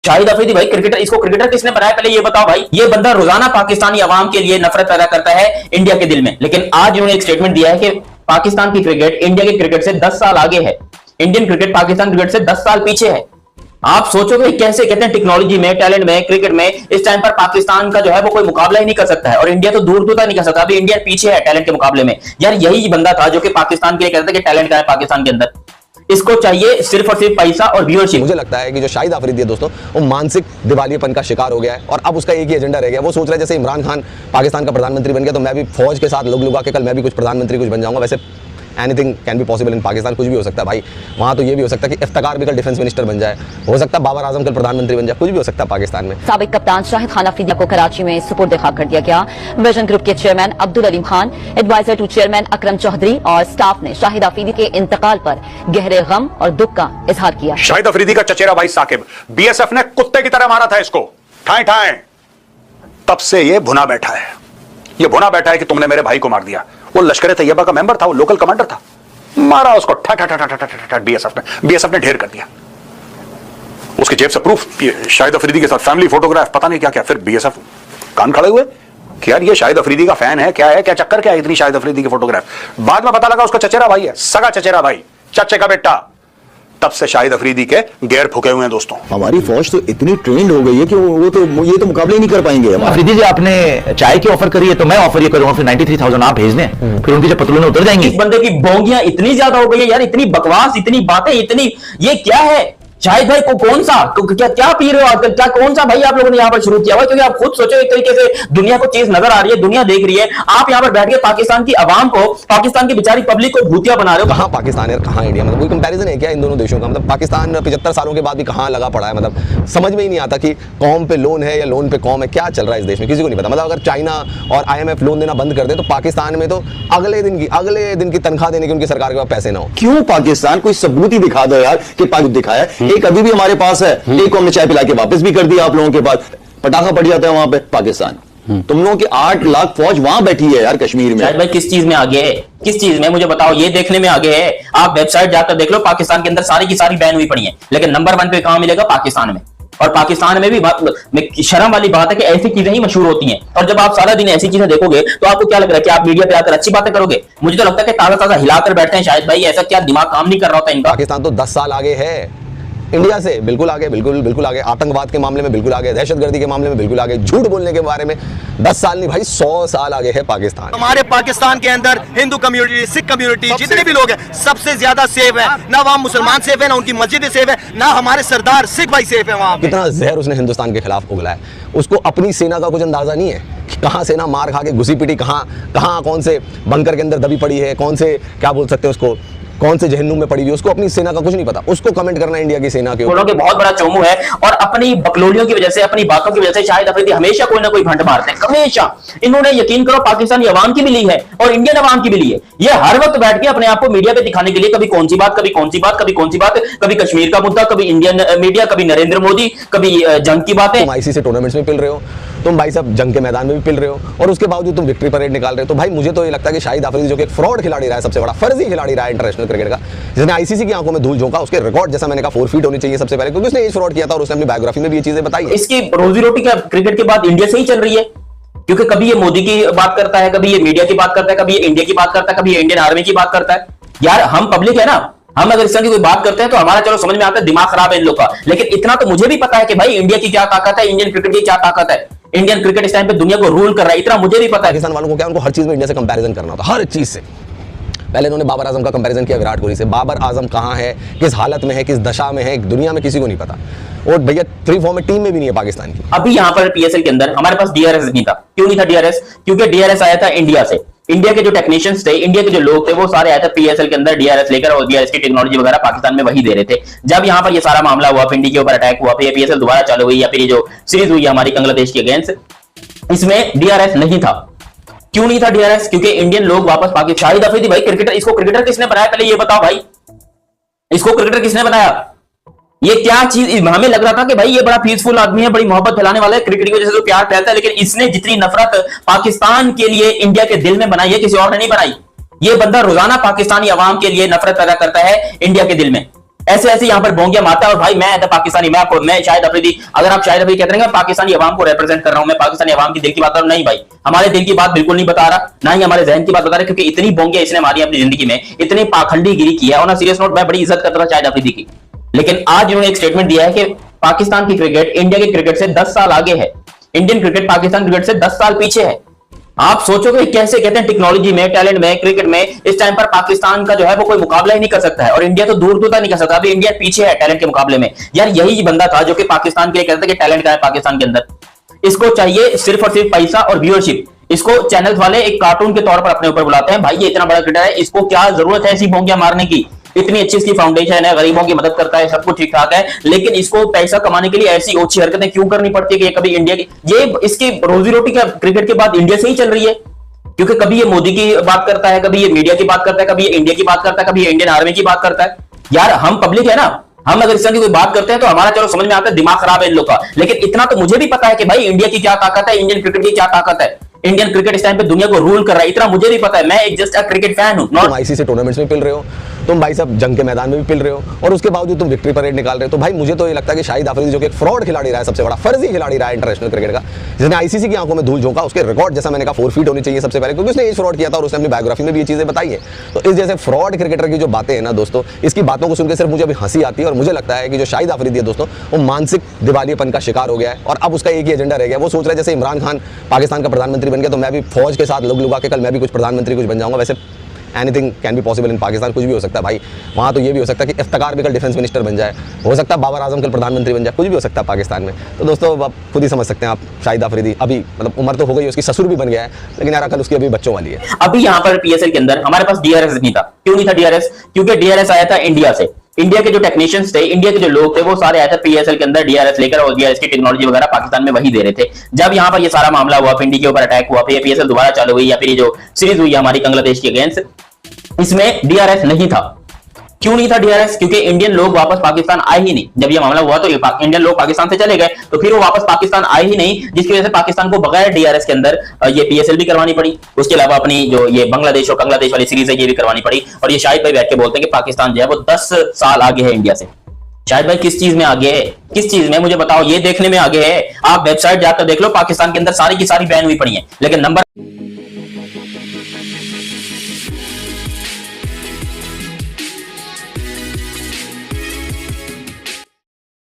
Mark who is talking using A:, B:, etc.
A: शाहिद अफरीदी भाई क्रिकेटर, इसको क्रिकेटर किसने बनाया पहले ये बताओ भाई। ये बंदा रोजाना पाकिस्तानी अवाम के लिए नफरत पैदा करता है इंडिया के दिल में। लेकिन आज इन्होंने एक स्टेटमेंट दिया है कि पाकिस्तान की क्रिकेट इंडिया के क्रिकेट से 10 साल आगे है, इंडियन क्रिकेट पाकिस्तान क्रिकेट से 10 साल पीछे है। आप सोचोगे कैसे, कहते हैं टेक्नोलॉजी में, टैलेंट में, क्रिकेट में इस टाइम पर पाकिस्तान का जो है वो कोई मुकाबला ही नहीं कर सकता है, और इंडिया तो दूर दूर तक नहीं कर सकता। अभी इंडिया पीछे है टैलेंट के मुकाबले में। यार यही बंदा था जो कि पाकिस्तान के लिए कहता था कि टैलेंट का है पाकिस्तान के अंदर। इसको चाहिए सिर्फ और सिर्फ पैसा और व्यूअरशिप।
B: मुझे लगता है कि जो शाहिद अफरीदी है दोस्तों, वो मानसिक दिवालियेपन का शिकार हो गया है और अब उसका एक ही एजेंडा रह गया। वो सोच रहा है जैसे इमरान खान पाकिस्तान का प्रधानमंत्री बन गया तो मैं भी फौज के साथ लोग लुगा के कल मैं भी कुछ प्रधानमंत्री कुछ बन जाऊंगा। वैसे anything can be possible in Pakistan, कुछ भी हो सकता है भाई। वहाँ तो ये भी हो सकता है कि इफ्तिकार भी कल डिफेंस मिनिस्टर बन जाए, हो सकता है बाबर आजम कल प्रधानमंत्री बन जाए, कुछ भी हो सकता है पाकिस्तान में।
C: साबिक कप्तान शाहिद खान अफरीदी को कराची में सुपुर्द खाक कर दिया गया। विजन ग्रुप के chairman Abdul Aleem Khan, advisor to chairman Akram Chaudhary और स्टाफ ने शाहिद अफरीदी के इंतकाल पर गहरे गम और दुख का इजहार किया।
D: शाहिद अफरीदी का चचेरा भाई साकिब, बीएसएफ ने कुत्ते की तरह मारा था इसको, ठाए ठाए। तब से ये भुना बैठा है, ये भुना बैठा है कि तुमने मेरे भाई को मार दिया। वो लश्कर तैयबा का मेंबर था, वो लोकल कमांडर था, मारा उसको बीएसएफ ने ढेर कर दिया। उसकी जेब से प्रूफ, शाहिद अफरीदी के साथ फैमिली फोटोग्राफ, पता नहीं क्या क्या। फिर बीएसएफ कान खड़े हुए कि यार ये शाहिद अफरीदी का फैन है, क्या है, क्या चक्कर क्या है इतनी शाहिद अफरीदी की फोटोग्राफ। बाद में पता लगा उसका चचेरा भाई है, सगा चचेरा भाई, चचे का बेटा। तब से शाहिद अफरीदी के गैर फुके हुए हैं दोस्तों।
E: हमारी फौज तो इतनी ट्रेंड हो गई है कि ये तो मुकाबले ही नहीं कर पाएंगे।
F: अफरीदी जी आपने चाय की ऑफर करी है तो मैं ऑफर ये करूंगा, फिर 93,000 आप भेज दें, फिर उनकी जब पतलून उतर जाएंगी।
A: इस बंदे की बोंगियां इतनी ज्यादा हो गई है यार, इतनी बकवास, इतनी बातें, इतनी, ये क्या है शाहिद भाई को कौन सा क्या पी रहे हो आजकल, क्या कौन सा भाई आप लोगों ने यहाँ पर शुरू किया हुआ? क्योंकि आप खुद सोचो, एक तरीके से दुनिया को चीज नजर आ रही है, दुनिया देख रही है, आप यहाँ पर बैठ के पाकिस्तान की आवाम को, पाकिस्तान की बेचारी पब्लिक को भूतिया बना रहे हो।
B: कहाँ पाकिस्तान है कहाँ इंडिया, मतलब कोई कंपैरिजन है क्या इन दोनों देशों का? मतलब पाकिस्तान 75 सालों के बाद भी कहाँ लगा पड़ा है, मतलब समझ में ही नहीं आता कि कौम पे लोन है या लोन पे कौम है, क्या चल रहा है इस देश में किसी को नहीं पता। मतलब अगर चाइना और IMF लोन देना बंद कर दे तो पाकिस्तान में तो अगले दिन की तनख्वाह देने की उनकी सरकार के पास पैसे ना हो।
E: क्यों पाकिस्तान कोई सबूत ही दिखा दो यार कि पाकिस्तान दिखाया है। एक अभी भी हमारे पास है, एक को हमने चाय पिला के वापस भी कर दिया आप लोगों के पास, पटाखा पड़ जाता है वहां पे पाकिस्तान। तुम लोगों की 8 लाख फौज वहां बैठी है यार कश्मीर में।
A: शायद भाई किस चीज में आगे है, किस चीज में मुझे बताओ, ये देखने में आगे है। आप वेबसाइट जाकर देख लो, पाकिस्तान के अंदर सारी की सारी बैन हुई पड़ी है, लेकिन नंबर 1 पे कहां मिलेगा? पाकिस्तान में। और पाकिस्तान में भी शर्म वाली बात है कि ऐसी चीजें ही मशहूर होती हैं। और जब आप सारा दिन ऐसी चीजें देखोगे तो आपको क्या लग रहा है कि आप मीडिया पे आकर अच्छी बातें करोगे? मुझे तो लगता है कि ताजा ताजा हिलाकर बैठते हैं शायद भाई, ऐसा क्या दिमाग काम नहीं कर रहा होता इनका?
B: पाकिस्तान तो 10 साल आगे है इंडिया से, बिल्कुल आगे, बिल्कुल आगे। आतंकवाद के मामले में बिल्कुल आगे, दहशतगर्दी के मामले में बिल्कुल आगे, झूठ बोलने के बारे में 10 साल नहीं भाई 100 साल आगे है पाकिस्तान।
G: हमारे पाकिस्तान के अंदर हिंदू कम्युनिटी, सिख कम्युनिटी, जितने भी लोग हैं सबसे ज्यादा सेफ है। ना वहाँ मुसलमान सेफ है, ना उनकी मस्जिद सेफ है, ना हमारे सरदार सिख भाई सेफ है वहाँ।
B: कितना जहर उसने हिंदुस्तान के खिलाफ उगला है, उसको अपनी सेना का कुछ अंदाजा नहीं है। कहाँ सेना मार खा के घुसी पिटी, कहाँ कौन से बंकर के अंदर दबी पड़ी है, कौन से क्या बोल सकते हैं उसको, कौन से जहन्नुम में पड़ी हुई, उसको अपनी सेना का कुछ नहीं पता। उसको कमेंट करना इंडिया की सेना के ऊपर
A: बहुत बड़ा चोमू है। और अपनी बकलोलियों की वजह से, अपनी बातों की वजह से शाहिद अफरीदी हमेशा कोई ना कोई भंड मारते हैं, हमेशा। इन्होंने यकीन करो पाकिस्तानी अवाम की भी ली है और इंडियन अवाम की भी ली है। ये हर वक्त बैठ के अपने आप को मीडिया पे दिखाने के लिए कभी कौन सी बात, कभी कौन सी बात, कभी कौन सी बात, कभी कश्मीर का मुद्दा, कभी इंडियन मीडिया, कभी नरेंद्र मोदी, कभी जंग की बातें।
B: तुम ICC टूर्नामेंट्स में पिल रहे हो, तुम भाई साहब जंग के मैदान में भी पिल रहे हो, और उसके बावजूद तुम विक्ट्री परेड निकाल रहे हो। तो भाई मुझे तो ये लगता है कि शाहिद अफरीदी जो कि एक फ्रॉड खिलाड़ी रहा है, सबसे बड़ा फर्जी खिलाड़ी रहा है इंटरनेशनल क्रिकेट का, जिसने ICC की आंखों में धूल झोंका, उसके रिकॉर्ड जैसा मैंने कहा 4 फीट होनी चाहिए सबसे पहले, क्योंकि उसने एज फ्रॉड किया था और उसने अपनी बायोग्राफी में भी ये चीजें बताई।
A: इसकी रोजी रोटी क्या क्रिकेट के बाद इंडिया से ही चल रही है? क्योंकि कभी ये मोदी की बात करता है, कभी ये मीडिया की बात करता है, कभी ये इंडिया की बात करता है, कभी ये इंडियन आर्मी की बात करता है। यार हम पब्लिक है ना, हम अगर इस तरह की कोई बात करते हैं तो हमारा चलो समझ में आता है दिमाग खराब है इन लोग का, लेकिन इतना तो मुझे भी पता है कि भाई इंडिया की क्या ताकत है, इंडियन क्रिकेट की क्या ताकत है। इंडियन क्रिकेट इस टाइम पे दुनिया को रूल कर रहा है, इतना मुझे भी पता है।
B: पाकिस्तान वालों को क्या, उनको हर चीज में इंडिया से कंपैरिजन करना होता, हर चीज से। पहले इन्होंने बाबर आजम का कंपैरिजन किया विराट कोहली से। बाबर आजम कहाँ है, किस हालत में है, किस दशा में है, दुनिया में किसी को नहीं पता। और भैया 3 फॉर्मेट टीम में भी नहीं है पाकिस्तान की।
A: अभी यहाँ पर PSL के अंदर हमारे पास DRS नहीं था। क्यों नहीं था DRS? क्योंकि DRS आया था इंडिया से। इंडिया के जो टेक्नीशियंस थे, इंडिया के जो लोग थे, वो सारे आए थे PSL के अंदर DRS लेकर, और DRS की टेक्नोलॉजी वगैरह पाकिस्तान में वही दे रहे थे। जब यहाँ पर ये सारा मामला हुआ, पिंडी के ऊपर अटैक हुआ, फिर PSL दोबारा चालू हुई, या फिर ये जो सीरीज हुई हमारी बांग्लादेश के अगेंस्ट, इसमें DRS नहीं था। क्यों नहीं था DRS? क्योंकि इंडियन लोग वापस पाकिस्तान। शाहिद अफरीदी भाई क्रिकेटर, इसको क्रिकेटर किसने बनाया पहले ये बताओ भाई, इसको क्रिकेटर किसने बनाया? ये क्या चीज, हमें लग रहा था कि भाई ये बड़ा पीसफुल आदमी है, बड़ी मोहब्बत फैलाने वाला है, क्रिकेट की वजह से तो प्यार फैलता है, लेकिन इसने जितनी नफरत पाकिस्तान के लिए इंडिया के दिल में बनाई है, किसी और ने नहीं बनाई। ये बंदा रोजाना पाकिस्तानी अवाम के लिए नफरत पैदा करता है इंडिया के दिल में। ऐसे ऐसे यहाँ पर बोंगिया मारता है। और भाई मैं पाकिस्तानी, मैं शाहिद अफरीदी, अगर आप शाहिद अफरीदी कहते हैं मैं पाकिस्तानी अवाम को रिप्रेजेंट कर रहा हूं, मैं पाकिस्तानी अवाम की दिल की बात कर रहा हूं, नहीं भाई, हमारे दिल की बात बिल्कुल नहीं बता रहा, ना ही हमारे जहन की बात बता रहा, क्योंकि इतनी बोंगिया इसने मारी अपनी जिंदगी में, इतनी पाखंडी गिरी की है। और ना सीरियस नोट, मैं बड़ी इज्जत करता था शाहिद अफरीदी की, लेकिन आज उन्होंने एक स्टेटमेंट दिया है कि पाकिस्तान की क्रिकेट इंडिया के क्रिकेट से 10 साल आगे है, इंडियन क्रिकेट पाकिस्तान क्रिकेट से 10 साल पीछे है। आप सोचोगे कैसे, कहते हैं टेक्नोलॉजी में, टैलेंट में, क्रिकेट में इस टाइम पर पाकिस्तान का जो है वो कोई मुकाबला ही नहीं कर सकता है, और इंडिया तो दूर दूर तक नहीं कर सकता। अभी इंडिया पीछे है टैलेंट के मुकाबले में। यार यही बंदा था जो कि पाकिस्तान के लिए कहता था कि टैलेंट का है पाकिस्तान के अंदर, इसको चाहिए सिर्फ और सिर्फ पैसा और व्यूअरशिप। इसको चैनल वाले एक कार्टून के तौर पर अपने ऊपर बुलाते हैं, भाई ये इतना बड़ा क्रिकेटर है, इसको क्या जरूरत है ऐसी भोंगिया मारने की, इतनी अच्छी इसकी फाउंडेशन है, गरीबों की मदद करता है, सब कुछ ठीक ठाक है, लेकिन इसको पैसा कमाने के लिए ऐसी ओछी हरकतें क्यों करनी पड़ती है कि कभी इंडिया की, ये इसकी रोजी रोटी का क्रिकेट के बाद इंडिया से ही चल रही है, क्योंकि कभी ये मोदी की बात करता है, कभी ये मीडिया की बात करता है, कभी ये इंडिया की बात करता है, कभी ये इंडियन आर्मी की बात करता है। यार हम पब्लिक है ना, हम अगर इस तरह की कोई बात करते हैं तो हमारा चलो समझ में आता है दिमाग खराब है इन लोग का, लेकिन इतना तो मुझे भी पता है कि भाई इंडिया की क्या ताकत है, इंडियन क्रिकेट की क्या ताकत है, इंडियन क्रिकेट इस टाइम पे दुनिया को रूल कर रहा है, इतना मुझे भी पता है। मैं एक जस्ट अ क्रिकेट फैन हूं।
B: तुम आईसीसी टूर्नामेंट्स में पिल रहे हो, तुम भाई साहब जंग के मैदान में भी पिल रहे हो, और उसके बावजूद तुम विक्ट्री परेड निकाल रहे हो। तो भाई मुझे तो ये लगता है कि शाहिद अफरीदी जो कि एक फ्रॉड खिलाड़ी रहा है, सबसे बड़ा फर्जी खिलाड़ी रहा है इंटरनेशनल क्रिकेट का, जिसने आईसीसी की आंखों में धूल झोंका, उसके रिकॉर्ड जैसा मैंने कहा 4 फीट होनी चाहिए सबसे पहले, क्योंकि उसने एज फ्रॉड किया था और उसने अपनी बायोग्राफी में भी ये चीजें बताई है। तो इस जैसे फ्रॉड क्रिकेटर की जो बातें हैं ना दोस्तों, इसकी बातों को सुनकर सिर्फ मुझे अभी हंसी आती है, और मुझे लगता है कि जो शाहिद अफरीदी है दोस्तों, वो मानसिक दिवालियेपन का शिकार हो गया है, और अब उसका एक ही एजेंडा रह गया। वो सोच रहा है जैसे इमरान खान पाकिस्तान का प्रधानमंत्री बन गया तो मैं भी फौज के साथ लोग लुगा के कल मैं भी कुछ प्रधानमंत्री कुछ बन जाऊंगा। वैसे anything can be possible in Pakistan, कुछ भी हो सकता है भाई। वहाँ तो ये भी हो सकता है कि इफ्तिकार भी कल डिफेंस मिनिस्टर बन जाए, हो सकता है बाबर आजम कल प्रधानमंत्री बन जाए, कुछ भी हो सकता है पाकिस्तान में। तो दोस्तों आप खुद ही समझ सकते हैं, आप शाहिद अफरीदी अभी मतलब उम्र तो हो गई, उसकी ससुर भी बन गया है, लेकिन यार कल उसकी अभी बच्चों वाली है।
A: अभी यहाँ पर पीएसएल के अंदर हमारे पास डीआरएस नहीं था। क्यों नहीं था डीआरएस? क्योंकि डीआरएस आया था इंडिया से। इंडिया के जो टेक्नीशियंस थे, इंडिया के जो लोग थे, वो सारे आए थे पीएसएल के अंदर डीआरएस लेकर, और डीआरएस की टेक्नोलॉजी वगैरह पाकिस्तान में वही दे रहे थे। जब यहाँ पर ये सारा मामला हुआ, इंडिया के ऊपर अटैक हुआ, फिर पीएसएल दोबारा चालू हुई, या फिर ये जो सीरीज हुई हमारी बांग्लादेश के अगेंस्ट, इसमें डीआरएस नहीं था। क्यों नहीं था डीआरएस? क्योंकि इंडियन लोग वापस पाकिस्तान आए ही नहीं। जब ये मामला हुआ तो इंडियन लोग पाकिस्तान से चले गए, तो फिर वो वापस पाकिस्तान आए ही नहीं, जिसकी वजह से पाकिस्तान को बगैर डीआरएस के अंदर ये पीएसएल भी करवानी पड़ी। उसके अलावा अपनी जो ये बांग्लादेश और बांग्लादेश वाली सीरीज है ये भी करवानी पड़ी। और ये शाहिद भाई बैठ के बोलते हैं कि पाकिस्तान जो है वो 10 साल आगे है इंडिया से। शाहिद भाई किस चीज में आगे है? किस चीज में मुझे बताओ, ये देखने में आगे है। आप वेबसाइट जाकर देख लो, पाकिस्तान के अंदर सारी की सारी बैन हुई पड़ी है, लेकिन नंबर